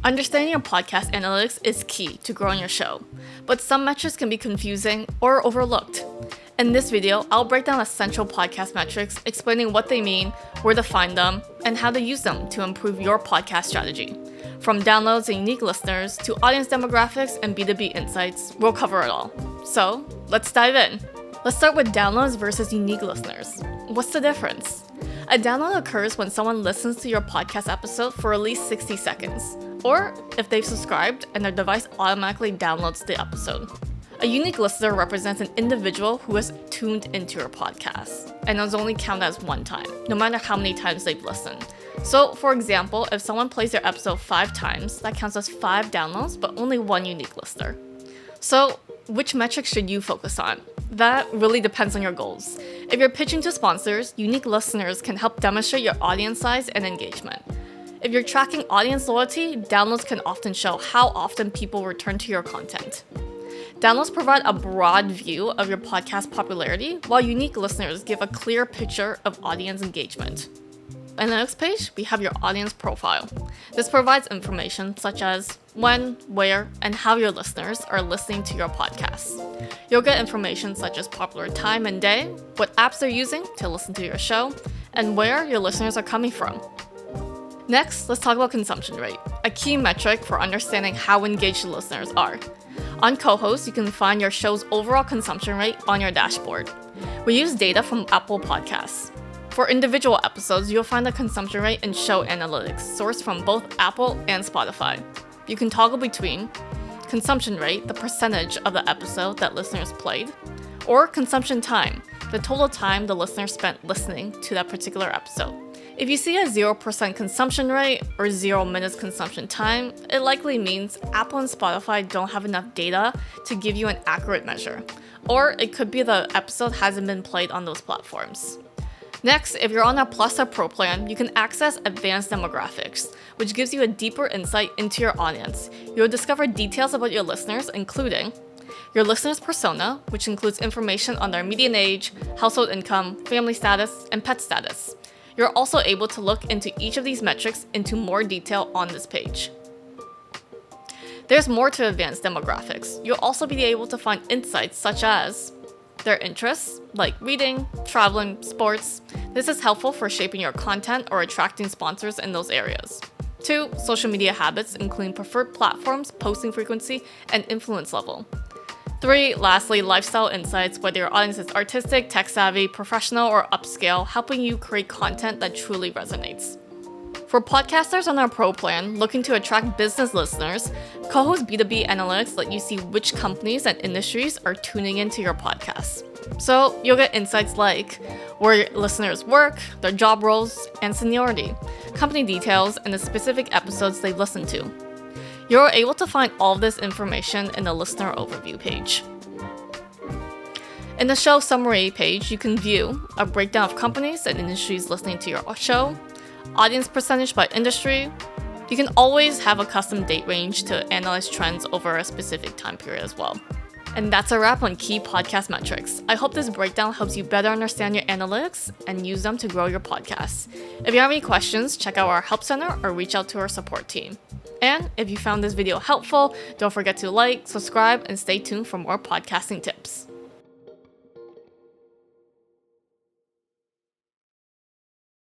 Understanding your podcast analytics is key to growing your show, but some metrics can be confusing or overlooked. In this video, I'll break down essential podcast metrics, explaining what they mean, where to find them, and how to use them to improve your podcast strategy. From downloads and unique listeners to audience demographics and B2B insights, we'll cover it all. So, let's dive in. Let's start with downloads versus unique listeners. What's the difference? A download occurs when someone listens to your podcast episode for at least 60 seconds, or if they've subscribed and their device automatically downloads the episode. A unique listener represents an individual who has tuned into your podcast and is only counted as one time, no matter how many times they've listened. So, for example, if someone plays their episode 5 times, that counts as 5 downloads, but only one unique listener. So, which metrics should you focus on? That really depends on your goals. If you're pitching to sponsors, unique listeners can help demonstrate your audience size and engagement. If you're tracking audience loyalty, downloads can often show how often people return to your content. Downloads provide a broad view of your podcast popularity, while unique listeners give a clear picture of audience engagement. On the next page, we have your audience profile. This provides information such as when, where, and how your listeners are listening to your podcasts. You'll get information such as popular time and day, what apps they're using to listen to your show, and where your listeners are coming from. Next, let's talk about consumption rate, a key metric for understanding how engaged listeners are. On CoHost, you can find your show's overall consumption rate on your dashboard. We use data from Apple Podcasts. For individual episodes, you'll find the consumption rate in show analytics, sourced from both Apple and Spotify. You can toggle between consumption rate, the percentage of the episode that listeners played, or consumption time, the total time the listener spent listening to that particular episode. If you see a 0% consumption rate or 0 minutes consumption time, it likely means Apple and Spotify don't have enough data to give you an accurate measure. Or it could be the episode hasn't been played on those platforms. Next, if you're on a Plus or Pro plan, you can access advanced demographics, which gives you a deeper insight into your audience. You'll discover details about your listeners, including your listener's persona, which includes information on their median age, household income, family status, and pet status. You're also able to look into each of these metrics into more detail on this page. There's more to advanced demographics. You'll also be able to find insights such as their interests, like reading, traveling, sports. This is helpful for shaping your content or attracting sponsors in those areas. 2. Social media habits, including preferred platforms, posting frequency, and influence level. 3. Lastly, lifestyle insights, whether your audience is artistic, tech-savvy, professional, or upscale, helping you create content that truly resonates. For podcasters on our Pro plan looking to attract business listeners, CoHost B2B Analytics let you see which companies and industries are tuning into your podcast. So you'll get insights like where your listeners work, their job roles, and seniority, company details, and the specific episodes they've listened to. You're able to find all of this information in the listener overview page. In the show summary page, you can view a breakdown of companies and industries listening to your show, audience percentage by industry. You can always have a custom date range to analyze trends over a specific time period as well. And that's a wrap on key podcast metrics. I hope this breakdown helps you better understand your analytics and use them to grow your podcast. If you have any questions, check out our help center or reach out to our support team. And if you found this video helpful, don't forget to like, subscribe, and stay tuned for more podcasting tips.